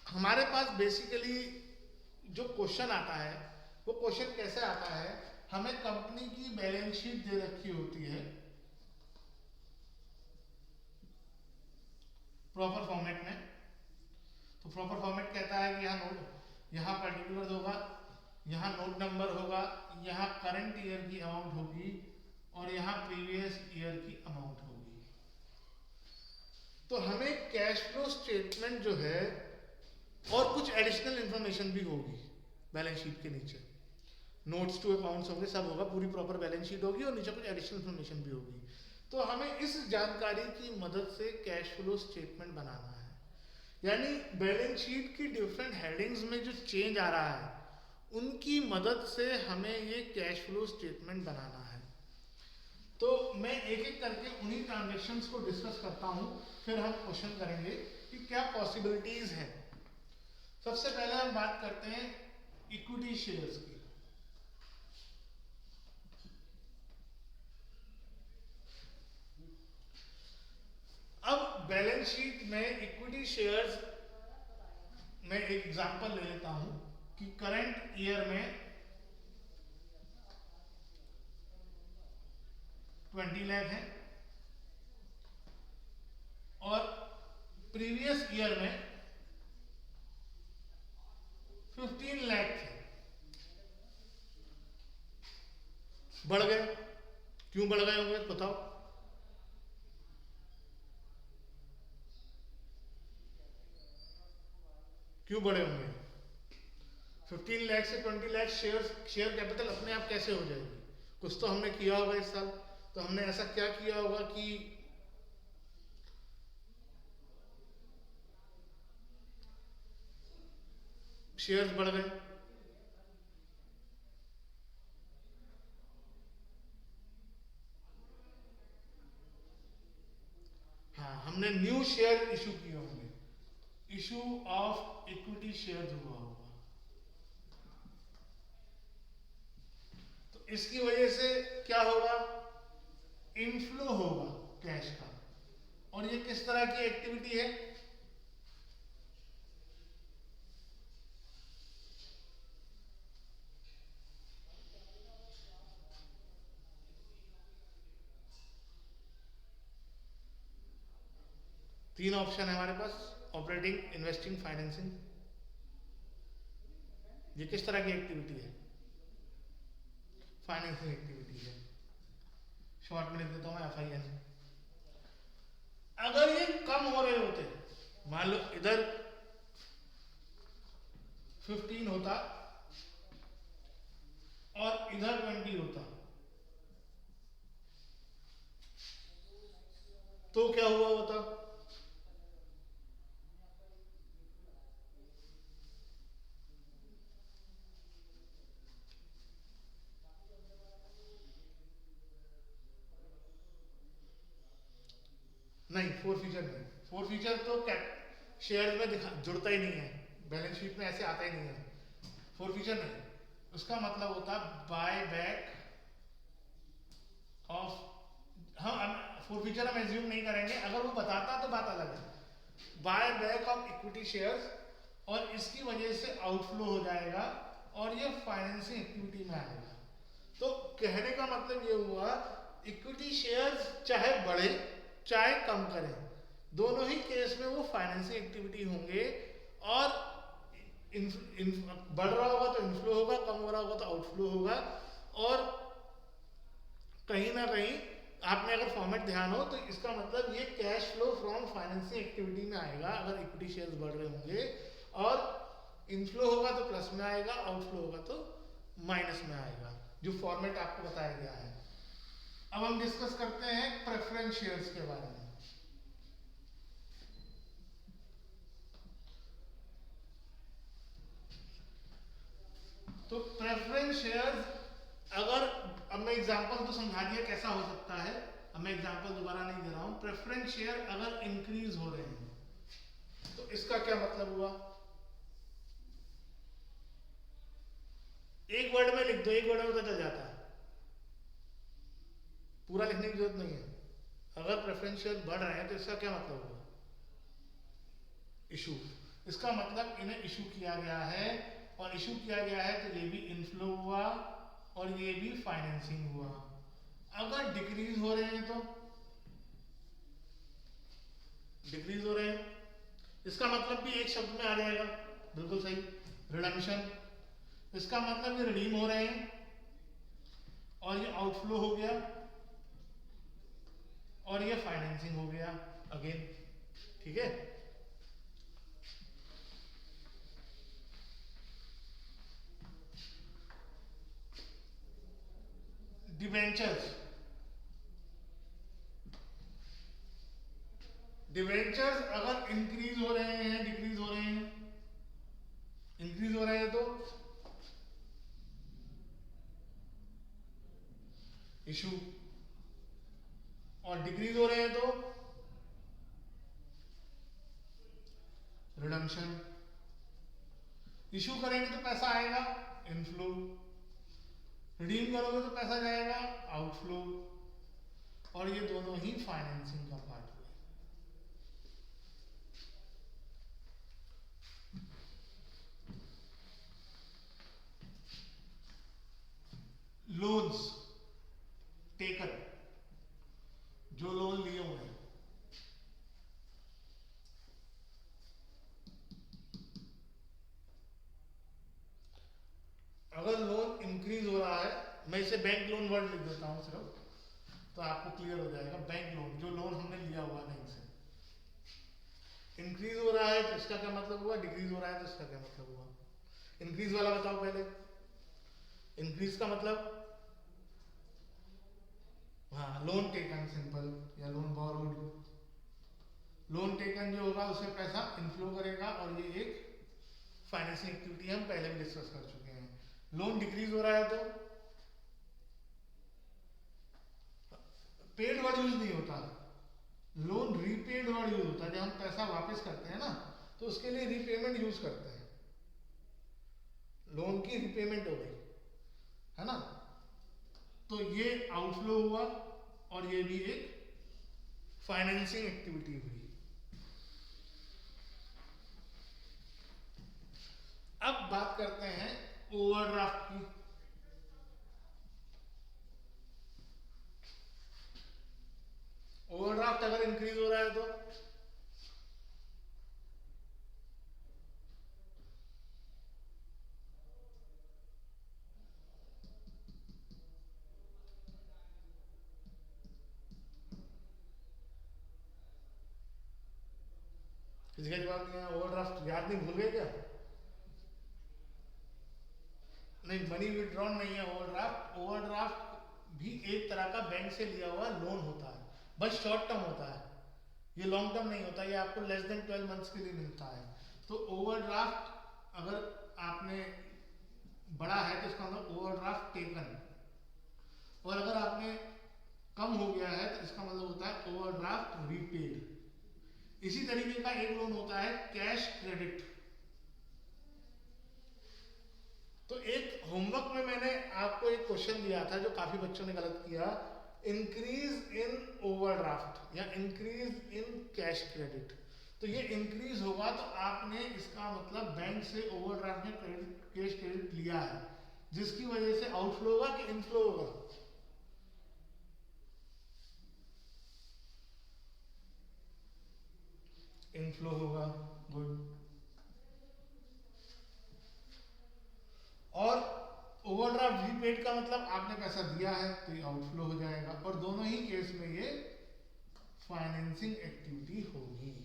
हमारे पास बेसिकली जो क्वेश्चन आता है वो क्वेश्चन कैसे आता है, हमें कंपनी की बैलेंस शीट दे रखी होती है प्रॉपर फॉर्मेट में। तो प्रॉपर फॉर्मेट कहता है कि यहाँ नोट, यहाँ पर्टिकुलर होगा, यहाँ नोट नंबर होगा, यहाँ करंट ईयर की अमाउंट होगी और यहाँ प्रीवियस ईयर की अमाउंट होगी। तो हमें कैश फ्लो स्टेटमेंट जो है और कुछ एडिशनल इंफॉर्मेशन भी होगी बैलेंस शीट के नीचे, नोट्स टू अकाउंट्स होंगे, सब होगा, पूरी प्रॉपर बैलेंस शीट होगी और नीचे कुछ एडिशनल इंफॉर्मेशन भी होगी। तो हमें इस जानकारी की मदद से कैश फ्लो स्टेटमेंट बनाना है। यानी बैलेंस शीट की डिफरेंट हेडिंग्स में जो चेंज आ रहा है उनकी मदद से हमें ये कैश फ्लो स्टेटमेंट बनाना है। तो मैं एक एक करके उन्हीं ट्रांजेक्शन्स को डिस्कस करता हूँ, फिर हम क्वेश्चन करेंगे कि क्या पॉसिबिलिटीज है। सबसे पहले हम बात करते हैं इक्विटी शेयर्स की। अब बैलेंस शीट में इक्विटी शेयर्स में एक एग्जांपल ले लेता हूं कि करंट ईयर में 20 लाख है और प्रीवियस ईयर में 15 लाख थे। बढ़ गए, क्यों बढ़ गए होंगे बताओ? क्यों बढ़े होंगे? 15 लाख से 20 लाख शेयर कैपिटल अपने आप कैसे हो जाएगी? कुछ तो हमने किया होगा इस साल। तो हमने ऐसा क्या किया होगा कि शेयर्स बढ़ गए? हाँ, हमने न्यू शेयर इशू किए होंगे, इशू ऑफ इक्विटी शेयर हुआ होगा। तो इसकी वजह से क्या होगा? इनफ्लो होगा कैश का। और ये किस तरह की एक्टिविटी है? तीन ऑप्शन है हमारे पास, ऑपरेटिंग, इन्वेस्टिंग, फाइनेंसिंग। ये किस तरह की एक्टिविटी है? फाइनेंसिंग एक्टिविटी है। शॉर्ट में लिख देता हूं मैं, FIN। अगर ये कम हो रहे होते, मान लो इधर 15 होता और इधर 20 होता, तो क्या हुआ होता? नहीं, फोर फीचर नहीं। फोर फीचर तो शेयर में दिखा जुड़ता ही नहीं है, बैलेंस शीट में ऐसे आता ही नहीं है। फोर फीचर नहीं, उसका मतलब होता बाय बैक ऑफ, हम फोर फीचर हम एज्यूम नहीं करेंगे, अगर वो बताता तो बात अलग है। Buy back of equity shares, और इसकी वजह से आउटफ्लो हो जाएगा और ये फाइनेंसिंग एक्टिविटी में आएगा। तो कहने का मतलब ये हुआ, इक्विटी शेयर्स चाहे बढ़े चाहे कम करें, दोनों ही केस में वो फाइनेंसिंग एक्टिविटी होंगे। और बढ़ रहा होगा तो इनफ्लो होगा, कम हो रहा होगा तो आउटफ्लो होगा। और कहीं ना कहीं आपने अगर फॉर्मेट ध्यान हो तो इसका मतलब ये cash flow from financing activity में आएगा अगर इक्विटी शेयर्स बढ़ रहे होंगे। और इनफ्लो होगा तो प्लस में आएगा, आउटफ्लो होगा तो माइनस में आएगा, जो फॉर्मेट आपको बताया गया है। अब हम डिस्कस करते हैं प्रेफरेंस शेयर्स के बारे में। तो प्रेफरेंस शेयर्स, अगर, अब मैं एग्जांपल तो समझा दिया कैसा हो सकता है, अब मैं एग्जांपल दोबारा नहीं दे रहा हूं। प्रेफरेंस शेयर अगर इंक्रीज हो रहे हैं तो इसका क्या मतलब हुआ? एक वर्ड में लिख दो, एक वर्ड में पता चल जाता है, पूरा लिखने की जरूरत नहीं है। अगर प्रेफरेंस शेयर बढ़ रहे हैं तो इसका क्या मतलब हुआ? इशू। इसका मतलब इन्हें इशू किया गया है, और इशू किया गया है तो ये भी इनफ्लो हुआ और ये भी फाइनेंसिंग हुआ। अगर डिक्रीज हो रहे हैं तो डिक्रीज हो रहे हैं, इसका मतलब भी एक शब्द में आ जाएगा, बिल्कुल सही, रिडम्पशन। इसका मतलब ये रिडीम हो रहे हैं और ये आउटफ्लो हो गया और ये फाइनेंसिंग हो गया अगेन, ठीक है। डिवेंचर्स, डिवेंचर्स अगर इंक्रीज हो रहे हैं, डिक्रीज हो रहे हैं, इंक्रीज हो रहे हैं तो इशू, और डिक्रीज हो रहे हैं तो रिडम्पशन। इशू करेंगे तो पैसा आएगा इनफ्लो, रिडीम करोगे तो पैसा जाएगा आउटफ्लो, और ये दोनों ही फाइनेंसिंग का पार्ट हुए। लोन्स टेकन, जो लोन लिए हुए हैं, अगर लोन इंक्रीज हो रहा है, मैं इसे बैंक लोन वर्ड लिख देता हूं सिर्फ, तो आपको क्लियर हो जाएगा। बैंक लोन, जो लोन हमने लिया हुआ बैंक से, इंक्रीज हो रहा है तो इसका क्या मतलब हुआ, डिक्रीज हो रहा है तो इसका क्या मतलब हुआ। इंक्रीज वाला बताओ पहले। इंक्रीज का मतलब, हाँ, लोन टेकन सिंपल, या लोन बोरोड। लोन टेकन जो होगा उसमें पैसा इनफ्लो करेगा, और ये एक फाइनेंसिंग एक्टिविटी हम पहले भी डिस्कस कर चुके हैं। लोन डिक्रीज हो रहा है तो पेड वर्ड यूज नहीं होता, लोन रीपेड वर्ड यूज होता है। जब हम पैसा वापस करते हैं ना, तो उसके लिए रीपेमेंट यूज करते हैं, लोन की रीपेमेंट हो गई, है ना। तो ये आउटफ्लो हुआ और ये भी एक फाइनेंसिंग एक्टिविटी हुई। अब बात करते हैं ओवरड्राफ्ट की। ओवरड्राफ्ट अगर इंक्रीज हो रहा है तो किसी का जवाब नहीं है। ओवरड्राफ्ट याद नहीं, भूल गए क्या? नहीं, मनी विड्रॉन नहीं है ओवरड्राफ्ट। ओवरड्राफ्ट भी एक तरह का बैंक से लिया हुआ लोन होता है, बस शॉर्ट टर्म होता है, ये लॉन्ग टर्म नहीं होता, ये आपको लेस देन 12 मंथ्स के लिए मिलता है। तो ओवरड्राफ्ट अगर आपने बड़ा है तो इसका मतलब ओवरड्राफ्ट टेकन, और अगर आपने कम हो गया है तो इसका मतलब होता है ओवरड्राफ्ट रीपेड। इसी तरीके का एक लोन होता है कैश क्रेडिट। तो एक होमवर्क में मैंने आपको एक क्वेश्चन दिया था जो काफी बच्चों ने गलत किया, इंक्रीज इन ओवरड्राफ्ट या इंक्रीज इन कैश क्रेडिट। तो ये इंक्रीज होगा तो आपने इसका मतलब बैंक से ओवरड्राफ्ट में क्रेडिट, कैश क्रेडिट लिया है, जिसकी वजह से आउटफ्लो होगा कि इनफ्लो होगा। इनफ्लो होगा, गुड। और ओवरड्राफ्ट रीपेड का मतलब आपने पैसा दिया है तो ये आउटफ्लो हो जाएगा, और दोनों ही केस में ये फाइनेंसिंग एक्टिविटी होगी।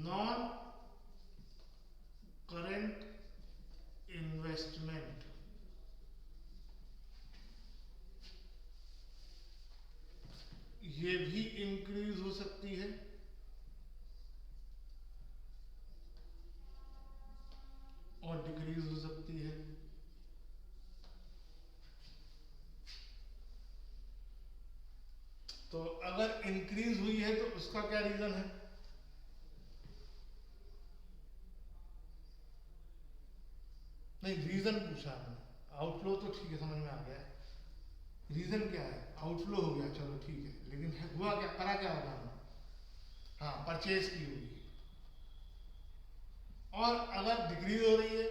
नॉन करंट इन्वेस्टमेंट, ये भी इंक्रीज हो सकती है और डिक्रीज हो सकती है। तो अगर इंक्रीज हुई है तो उसका क्या रीजन है? नहीं, रीजन पूछा हमने। आउटफ्लो तो ठीक है, समझ में आ गया। रीजन क्या है, आउटफ्लो हो गया, चलो ठीक है, लेकिन हुआ क्या, करा क्या होगा हमने? हाँ, परचेज की होगी। और अगर डिक्रीज हो रही है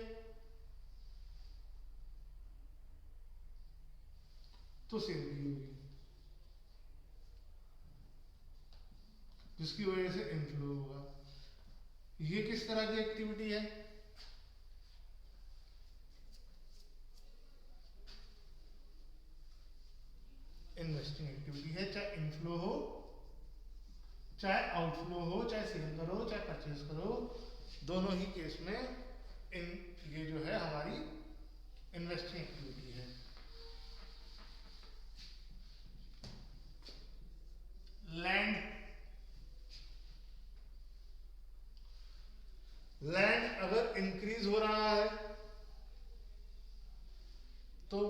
तो सेल की होगी, जिसकी वजह से इनफ्लो होगा। ये किस तरह की एक्टिविटी है? इन्वेस्टिंग एक्टिविटी है, चाहे इनफ्लो हो चाहे आउटफ्लो हो, चाहे सेल करो चाहे परचेज करो, दोनों ही केस में ये जो है हमारी इन्वेस्टिंग एक्टिविटी है। लैंड अगर इंक्रीज हो रहा है तो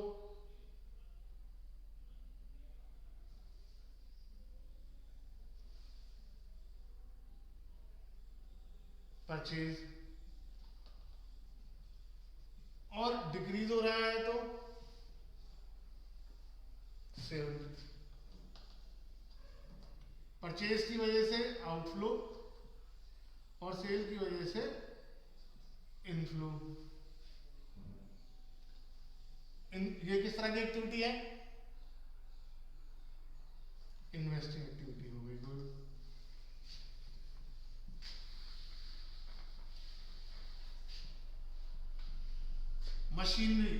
परचेज, और डिक्रीज हो रहा है तो सेल। परचेज की वजह से आउटफ्लो और सेल की वजह से इनफ्लो। ये किस तरह की एक्टिविटी है? इन्वेस्टिंग एक्टिविटी हो गई। गुड। मशीनरी,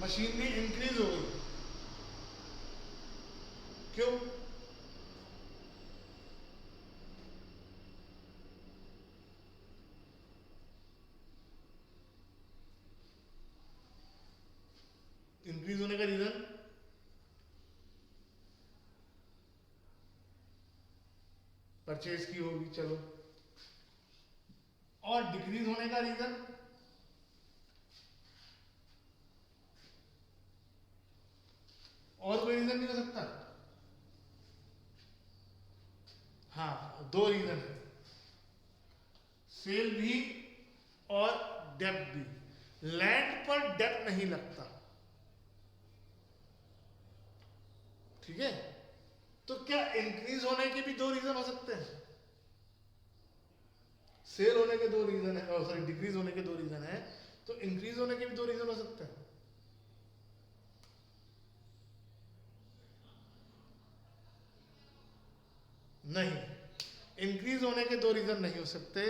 मशीनरी इंक्रीज हो गई, क्यों? इंक्रीज होने का रीजन परचेज की होगी, चलो। और डिक्रीज होने का रीजन और कोई रीजन नहीं हो सकता? हाँ, दो रीजन है, सेल भी और डेप्थ भी। लैंड पर डेप्थ नहीं लगता, ठीक है? तो क्या इंक्रीज होने के भी दो रीजन हो सकते हैं? सेल होने के दो रीजन है, सॉरी डिक्रीज होने के दो रीजन है, तो इंक्रीज होने के भी दो रीजन हो सकते हैं? नहीं, इंक्रीज होने के दो रीजन नहीं हो सकते।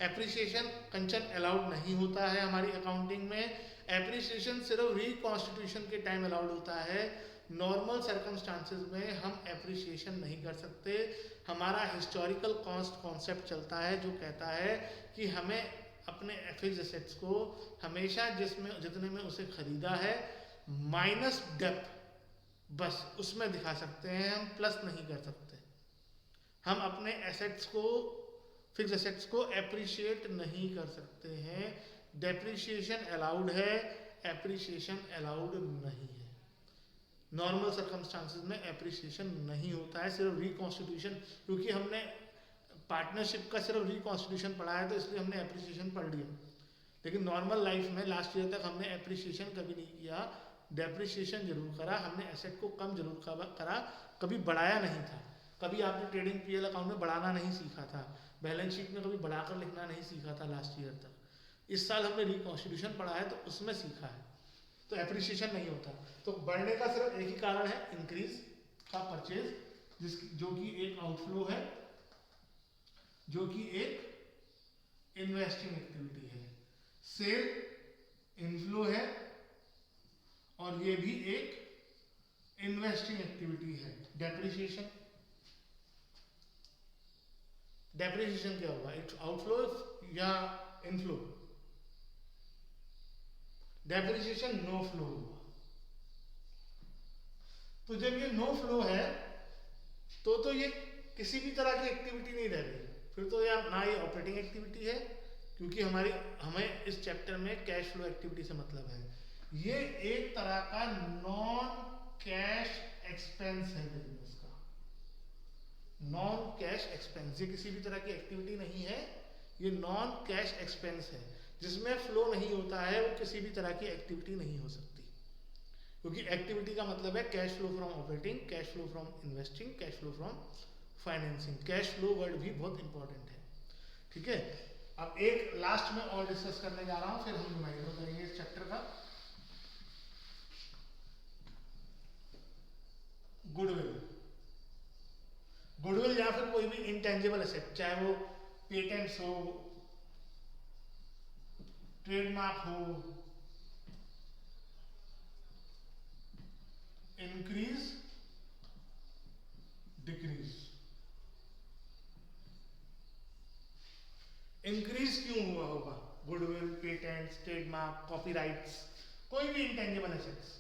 एप्रिसिएशन कंचन अलाउड नहीं होता है हमारी अकाउंटिंग में। एप्रिसिएशन सिर्फ रिकॉन्स्टिट्यूशन के टाइम अलाउड होता है। नॉर्मल सर्कमस्टांसेस में हम एप्रिसिएशन नहीं कर सकते। हमारा हिस्टोरिकल कॉस्ट कॉन्सेप्ट चलता है जो कहता है कि हमें अपने फिक्स्ड एसेट्स को हमेशा जितने में उसे खरीदा है माइनस डेप्थ, बस उसमें दिखा सकते हैं, हम प्लस नहीं कर सकते। हम अपने एसेट्स को, फिक्स एसेट्स को एप्रिशिएट नहीं कर सकते हैं। डेप्रिशिएशन अलाउड है, एप्रिशिएशन अलाउड नहीं है। नॉर्मल सर्कमस्टांसेस में एप्रिशिएशन नहीं होता है, सिर्फ रिकॉन्स्टिट्यूशन। क्योंकि हमने पार्टनरशिप का सिर्फ रिकॉन्स्टिट्यूशन पढ़ा है तो इसलिए हमने एप्रिशिएशन पढ़ लिया, लेकिन नॉर्मल लाइफ में लास्ट ईयर तक हमने एप्रिशिएशन कभी नहीं किया, डेप्रिशिएशन जरूर करा। हमने एसेट को कम जरूर करा, कभी बढ़ाया नहीं था। कभी आपने ट्रेडिंग पीएल अकाउंट में बढ़ाना नहीं सीखा था, बैलेंस शीट में कभी बढ़ाकर लिखना नहीं सीखा था लास्ट ईयर तक। इस साल हमने रिकॉन्स्टिट्यूशन पढ़ा है तो उसमें सीखा है, तो एप्रिसिएशन नहीं होता। तो बढ़ने का सिर्फ एक ही कारण है, इंक्रीज का परचेज, जो कि एक आउटफ्लो है, जो कि एक इन्वेस्टिंग एक्टिविटी है। सेल इनफ्लो है और ये भी एक इन्वेस्टिंग एक्टिविटी है। डेप्रिसिएशन, डेप्रिसिएशन क्या होगा, एक आउटफ्लो या इनफ्लो? डेप्रिसिएशन नो फ्लो होगा। तो जब ये नो फ्लो है तो ये किसी भी तरह की एक्टिविटी नहीं रह रही, फिर तो यार ना ये ऑपरेटिंग एक्टिविटी है, क्योंकि हमें इस चैप्टर में कैश फ्लो एक्टिविटी से मतलब है। ये एक तरह का नॉन कैश एक्सपेंस है बिजनेस का। नॉन कैश एक्सपेंस, ये किसी भी तरह की एक्टिविटी नहीं है, ये नॉन कैश एक्सपेंस है। जिसमें फ्लो नहीं होता है वो किसी भी तरह की एक्टिविटी नहीं हो सकती, क्योंकि एक्टिविटी का मतलब है cash flow from operating, cash flow from investing, cash flow from financing. Cash flow word भी बहुत इंपॉर्टेंट है, ठीक है। अब एक लास्ट में और डिस्कस करने जा रहा हूं, फिर हम रिमाइंडर करेंगे इस चैप्टर का। गुडविल, गुडविल या फिर कोई भी इंटेंजिबल एसेट, चाहे वो पेटेंट्स हो, ट्रेडमार्क हो, इंक्रीज डिक्रीज। इंक्रीज क्यों हुआ होगा? गुडविल, पेटेंट्स, ट्रेडमार्क, कॉपीराइट्स, कोई भी इंटेंजिबल एसेट्स,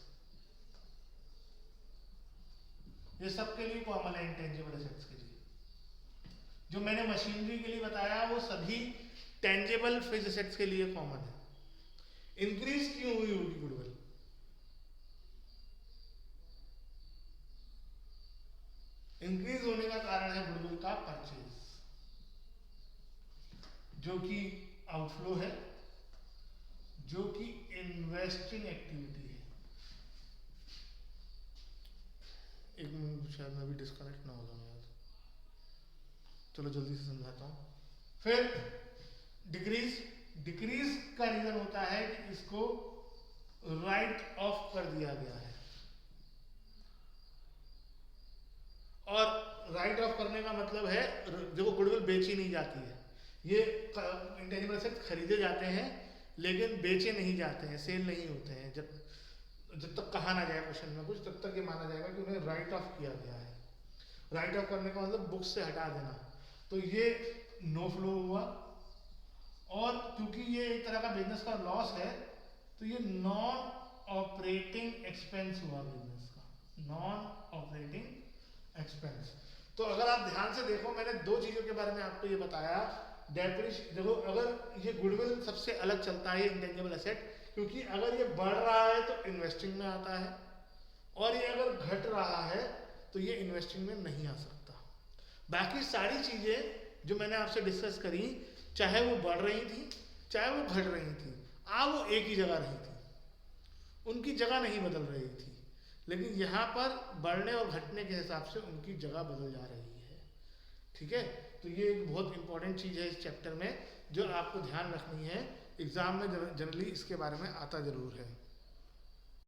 ये सबके लिए कॉमन है। इंटेंजिबल एसेट्स के लिए जो मैंने मशीनरी के लिए बताया वो सभी टेंजिबल फिक्स्ड एसेट्स के लिए कॉमन है। इंक्रीज क्यों हुई होगी गुडविल? इंक्रीज होने का कारण है गुडविल का परचेज, जो कि आउटफ्लो है, जो कि इन्वेस्टिंग एक्टिविटी है। एक मिनट, शायद मैं भी डिस्कनेक्ट ना हो जाऊं यार, चलो जल्दी से समझाता हूं। फिर डिक्रीज, डिक्रीज का रीजन होता है कि इसको राइट ऑफ कर दिया गया है, और राइट ऑफ करने का मतलब है देखो गुडविल बेची नहीं जाती है, ये इंटेंजिबल एसेट खरीदे जाते हैं लेकिन बेचे नहीं जाते हैं, सेल नहीं होते हैं। जब तक कहा ना जाए क्वेश्चन में कुछ, तब तक ये माना जाएगा कि उन्हें राइट ऑफ किया गया है। राइट ऑफ करने का मतलब बुक से हटा देना, तो ये नो फ्लो हुआ, और क्योंकि ये एक तरह का बिजनेस का लॉस है तो ये नॉन ऑपरेटिंग एक्सपेंस हुआ बिजनेस का, नॉन ऑपरेटिंग एक्सपेंस। तो अगर आप ध्यान से देखो, मैंने दो चीजों के बारे में आपको ये बताया। देखो अगर ये गुडविल सबसे अलग चलता है, ये इंटेंजिबल एसेट, क्योंकि अगर ये बढ़ रहा है तो इन्वेस्टिंग में आता है, और ये अगर घट रहा है तो ये इन्वेस्टिंग में नहीं आ सकता। बाकी सारी चीजें जो मैंने आपसे डिस्कस करी, चाहे वो बढ़ रही थी चाहे वो घट रही थी, वो एक ही जगह रही थी, उनकी जगह नहीं बदल रही थी। लेकिन यहाँ पर बढ़ने और घटने के हिसाब से उनकी जगह बदल जा रही है, ठीक है। तो ये एक बहुत इंपॉर्टेंट चीज़ है इस चैप्टर में, जो आपको ध्यान रखनी है। एग्जाम में जनरली इसके बारे में आता जरूर है।